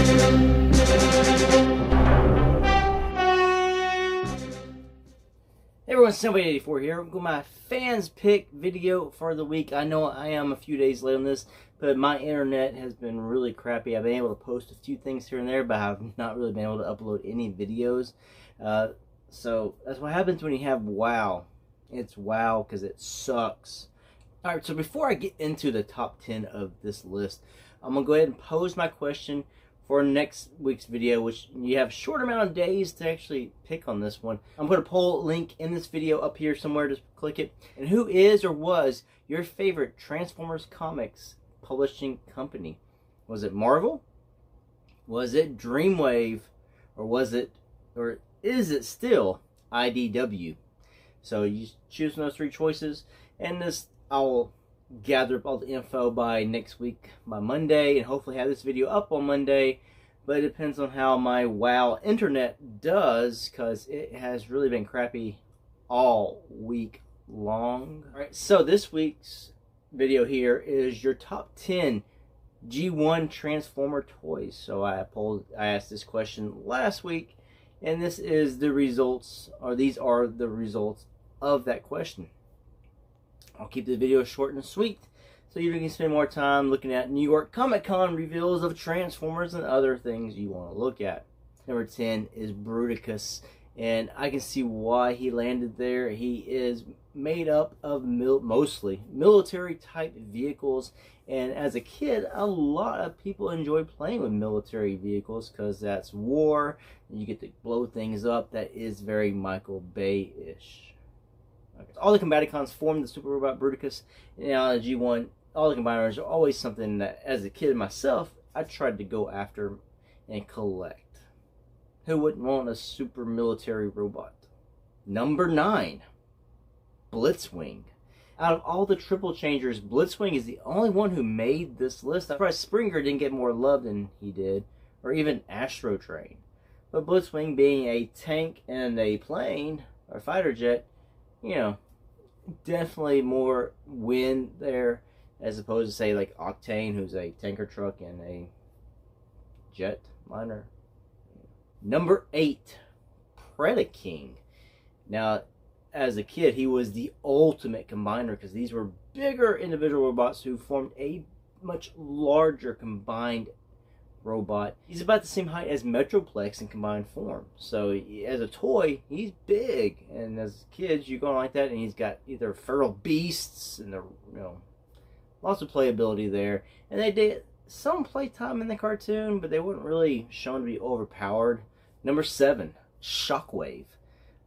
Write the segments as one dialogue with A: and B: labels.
A: Hey everyone, Soundwave84 here with my fans pick video for the week. I know I am a few days late on this, but my internet has been really crappy. I've been able to post a few things here and there, but I've not really been able to upload any videos. So that's what happens when you have WoW. It's WoW because it sucks. Alright, so before I get into the top 10 of this list, I'm going to go ahead and pose my question for next week's video, which you have a short amount of days to actually pick on this one. I'm going to put a link in this video up here somewhere, just click it. And who is or was your favorite Transformers comics publishing company? Was it Marvel? Was it Dreamwave? Or is it still IDW? So you choose those three choices, and I'll gather up all the info by next week, by Monday, and hopefully have this video up on Monday. But it depends on how my WoW internet does, because it has really been crappy all week long. Alright, so this week's video here is your top 10 G1 Transformer toys. So I asked this question last week, and this is the results, or these are the results of that question. I'll keep the video short and sweet, so you can spend more time looking at New York Comic Con reveals of Transformers and other things you want to look at. Number 10 is Bruticus, and I can see why he landed there. He is made up of mostly military type vehicles, and as a kid, a lot of people enjoy playing with military vehicles because that's war, and you get to blow things up. That is very Michael Bay-ish. Okay. All the Combaticons formed the Super Robot Bruticus. Now, G1, all the combiners are always something that, as a kid myself, I tried to go after and collect. Who wouldn't want a super military robot? Number 9, Blitzwing. Out of all the triple changers, Blitzwing is the only one who made this list. I'm surprised Springer didn't get more love than he did, or even Astro Train. But Blitzwing, being a tank and a plane, or fighter jet, you know, definitely more win there as opposed to, say, like Octane, who's a tanker truck and a jet liner. Number 8, Predaking. Now, as a kid, he was the ultimate combiner because these were bigger individual robots who formed a much larger combined robot. He's about the same height as Metroplex in combined form. So as a toy, he's big, and as kids, you go like that, and he's got either feral beasts and lots of playability there. And they did some playtime in the cartoon, but they weren't really shown to be overpowered. Number 7, Shockwave.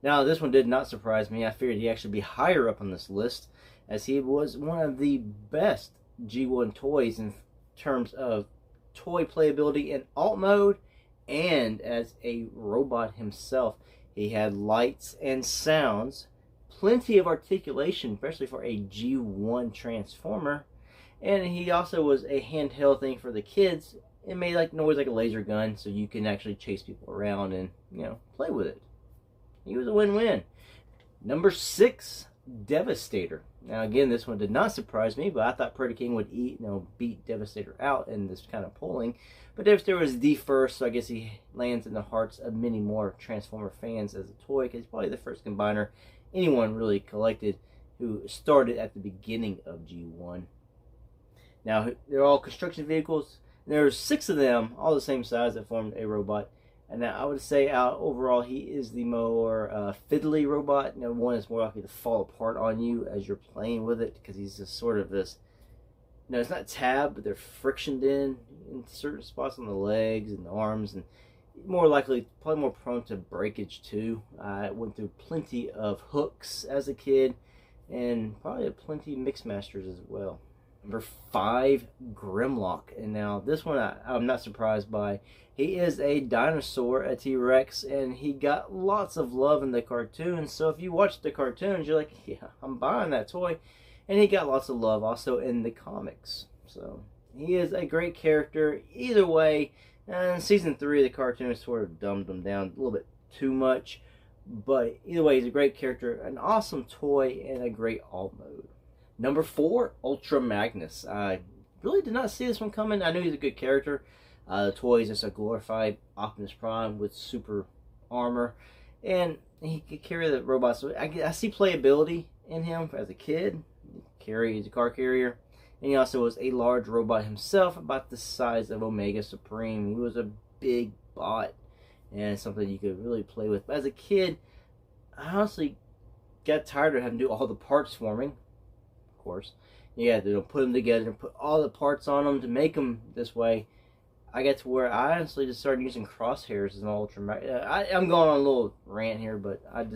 A: Now this one did not surprise me. I figured he'd actually be higher up on this list, as he was one of the best G1 toys in terms of toy playability in alt mode and as a robot himself. He had lights and sounds, plenty of articulation, especially for a G1 Transformer, and he also was a handheld thing for the kids. It made like noise like a laser gun, so you can actually chase people around and play with it. He was a win-win. Number 6, Devastator. Now again, this one did not surprise me, but I thought Predaking would beat Devastator out in this kind of polling. But Devastator was the first, so I guess he lands in the hearts of many more Transformer fans as a toy, because he's probably the first combiner anyone really collected who started at the beginning of G1. Now, they're all construction vehicles. There's 6 of them, all the same size, that formed a robot. And I would say overall he is the more fiddly robot. One is more likely to fall apart on you as you're playing with it, because he's just sort of this, it's not tab, but they're frictioned in certain spots on the legs and the arms, and probably more prone to breakage too. I went through plenty of hooks as a kid, and probably plenty of Mixmasters as well. Number 5, Grimlock. And now this one I'm not surprised by. He is a dinosaur, a T-Rex, and he got lots of love in the cartoons. So if you watch the cartoons, you're like, yeah, I'm buying that toy. And he got lots of love also in the comics. So he is a great character. Either way, in Season 3, the cartoon sort of dumbed him down a little bit too much. But either way, he's a great character, an awesome toy, and a great alt mode. Number 4, Ultra Magnus. I really did not see this one coming. I knew he's a good character. The toy is just a glorified Optimus Prime with super armor, and he could carry the robot. So I see playability in him as a kid. He's a car carrier, and he also was a large robot himself, about the size of Omega Supreme. He was a big bot, and something you could really play with. But as a kid, I honestly got tired of having to do all the parts forming. Of course, you had to put them together and put all the parts on them to make them this way. I got to where I honestly just started using crosshairs as an ultra. I'm going on a little rant here, but it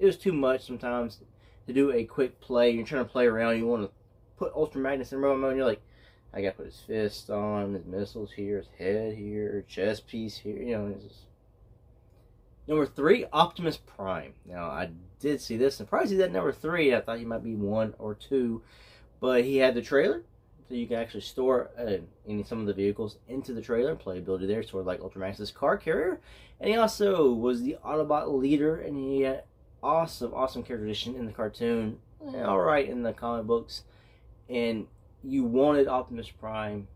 A: was too much sometimes to do a quick play. You're trying to play around, you want to put Ultra Magnus in robot mode, and you're like, I gotta put his fist on, his missiles here, his head here, chest piece here, it's just... Number 3, Optimus Prime. Now, I did see this, and probably see that number 3, I thought he might be 1 or 2, but he had the trailer, so you can actually store some of the vehicles into the trailer, playability there, sort of like Ultra Magnus' car carrier, and he also was the Autobot leader, and he had awesome characterization in the cartoon, alright in the comic books, and you wanted Optimus Prime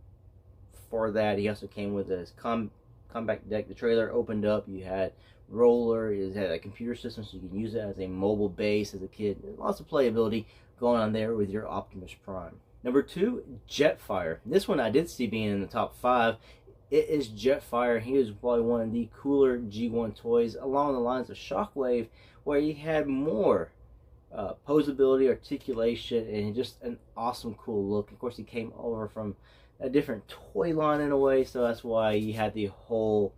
A: for that. He also came with his compact deck. The trailer opened up, you had roller, it had a computer system, so you can use it as a mobile base as a kid. Lots of playability going on there with your Optimus Prime. Number 2, Jetfire. This one I did see being in the top 5. It is Jetfire. He was probably one of the cooler G1 toys, along the lines of Shockwave, where he had more posability, articulation, and just an awesome, cool look. Of course, he came over from a different toy line in a way, so that's why you had the whole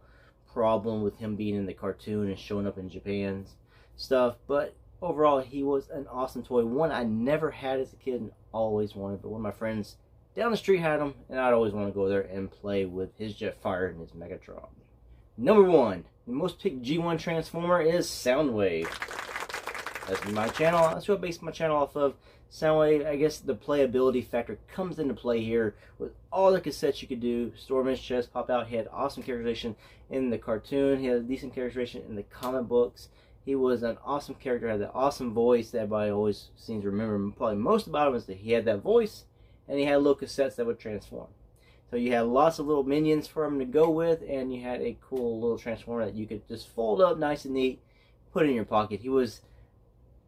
A: problem with him being in the cartoon and showing up in Japan's stuff. But overall, he was an awesome toy. One I never had as a kid and always wanted, but one of my friends down the street had him, and I'd always want to go there and play with his Jetfire and his Megatron. Number 1, the most picked G1 Transformer is Soundwave. That's my channel. That's what I base my channel off of. Soundwave, I guess the playability factor comes into play here with all the cassettes you could do. Storm his chest, pop out. He had awesome characterization in the cartoon. He had a decent characterization in the comic books. He was an awesome character, had that awesome voice that everybody always seems to remember. Probably most about him is that he had that voice, and he had little cassettes that would transform. So you had lots of little minions for him to go with, and you had a cool little transformer that you could just fold up nice and neat, put in your pocket. He was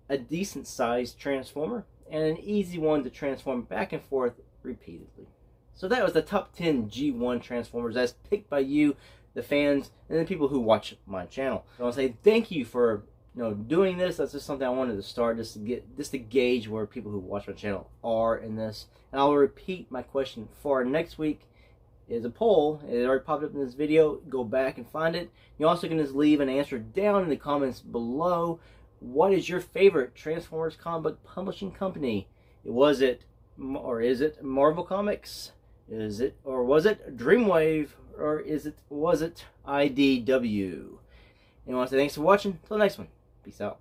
A: a decent sized transformer, and an easy one to transform back and forth repeatedly. So that was the top 10 G1 Transformers as picked by you, the fans, and the people who watch my channel. So I want to say thank you for doing this. That's just something I wanted to start, just to gauge where people who watch my channel are in this. And I'll repeat my question for next week. Is a poll. It already popped up in this video. Go back and find it. You also can just leave an answer down in the comments below. What is your favorite Transformers comic book publishing company? Was it Marvel Comics? Was it Dreamwave? Or was it IDW? And I want to say thanks for watching. Till the next one. Peace out.